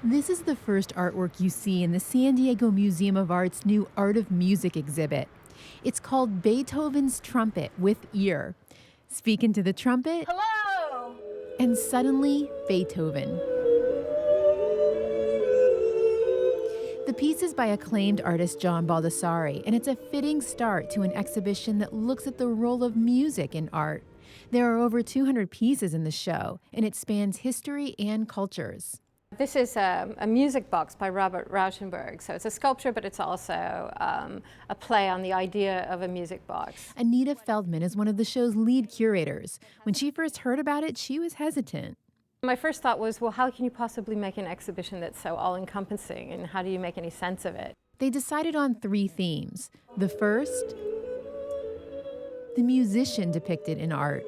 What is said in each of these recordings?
This is the first artwork you see in the San Diego Museum of Art's new Art of Music exhibit. It's called Beethoven's Trumpet with Ear. Speak into the trumpet, Hello! and suddenly, Beethoven. The piece is by acclaimed artist John Baldessari, and it's a fitting start to an exhibition that looks at the role of music in art. There are over 200 pieces in the show, and it spans history and cultures. This is a music box by Robert Rauschenberg. So it's a sculpture, but it's also a play on the idea of a music box. Anita Feldman is one of the show's lead curators. When she first heard about it, she was hesitant. My first thought was, well, how can you possibly make an exhibition that's so all-encompassing, and how do you make any sense of it? They decided on 3 themes. The first, the musician depicted in art.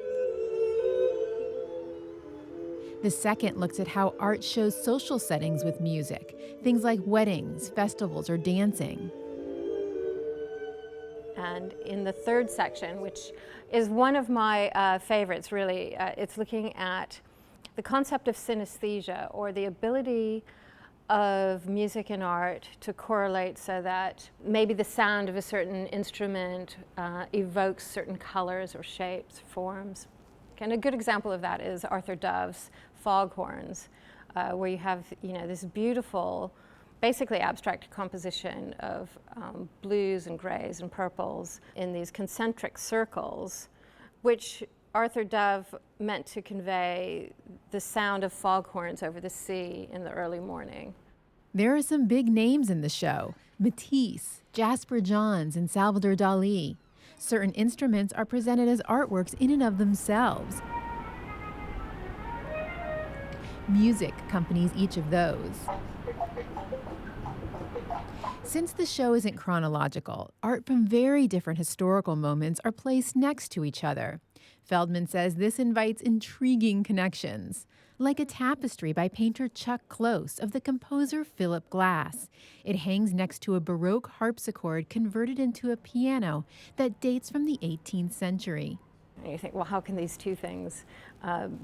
The second looks at how art shows social settings with music, things like weddings, festivals, or dancing. And in the third section, which is one of my favorites, really, it's looking at the concept of synesthesia, or the ability of music and art to correlate so that maybe the sound of a certain instrument evokes certain colors or shapes, forms. And a good example of that is Arthur Dove's foghorns, where you have this beautiful, basically abstract composition of blues and grays and purples in these concentric circles, which Arthur Dove meant to convey the sound of foghorns over the sea in the early morning. There are some big names in the show: Matisse, Jasper Johns, and Salvador Dali. Certain instruments are presented as artworks in and of themselves. Music accompanies each of those. Since the show isn't chronological, art from very different historical moments are placed next to each other. Feldman says this invites intriguing connections, like a tapestry by painter Chuck Close of the composer Philip Glass. It hangs next to a Baroque harpsichord converted into a piano that dates from the 18th century. And you think, well, how can these two things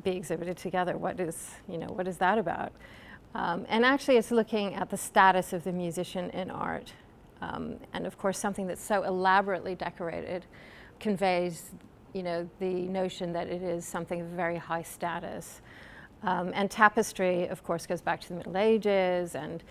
be exhibited together? What is that about? And actually, it's looking at the status of the musician in art. And of course, something that's so elaborately decorated conveys the notion that it is something of very high status. And tapestry, of course, goes back to the Middle Ages and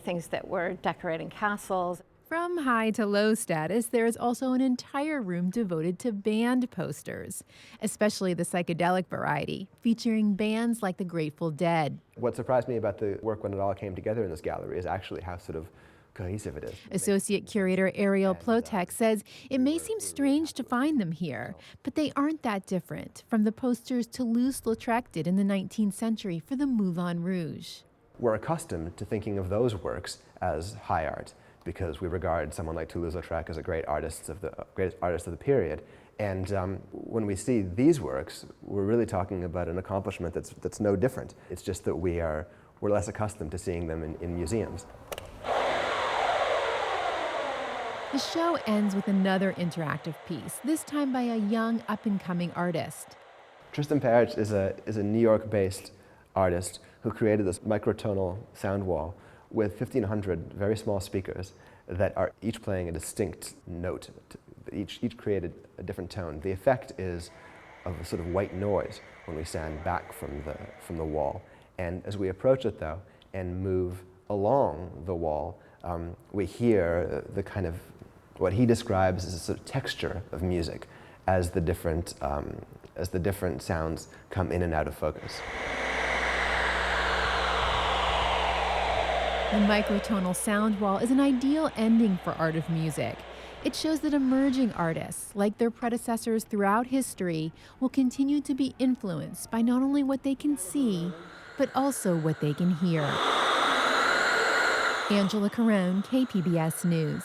things that were decorating castles. From high to low status, there is also an entire room devoted to band posters, especially the psychedelic variety, featuring bands like the Grateful Dead. What surprised me about the work when it all came together in this gallery is actually how sort of cohesive it is. Associate curator Ariel Plotek says it may seem strange to find them here, but they aren't that different from the posters Toulouse-Lautrec did in the 19th century for the Moulin Rouge. We're accustomed to thinking of those works as high art, because we regard someone like Toulouse-Lautrec as a greatest artist of the period. And when we see these works, we're really talking about an accomplishment that's no different. It's just that we're less accustomed to seeing them in museums. The show ends with another interactive piece, this time by a young, up-and-coming artist. Tristan Parrish is a New York-based artist who created this microtonal sound wall with 1,500 very small speakers that are each playing a distinct note. Each created a different tone. The effect is of a sort of white noise when we stand back from the wall. And as we approach it, though, and move along the wall, we hear the kind of what he describes as a sort of texture of music as the different sounds come in and out of focus. The microtonal sound wall is an ideal ending for Art of Music. It shows that emerging artists, like their predecessors throughout history, will continue to be influenced by not only what they can see, but also what they can hear. Angela Carone, KPBS News.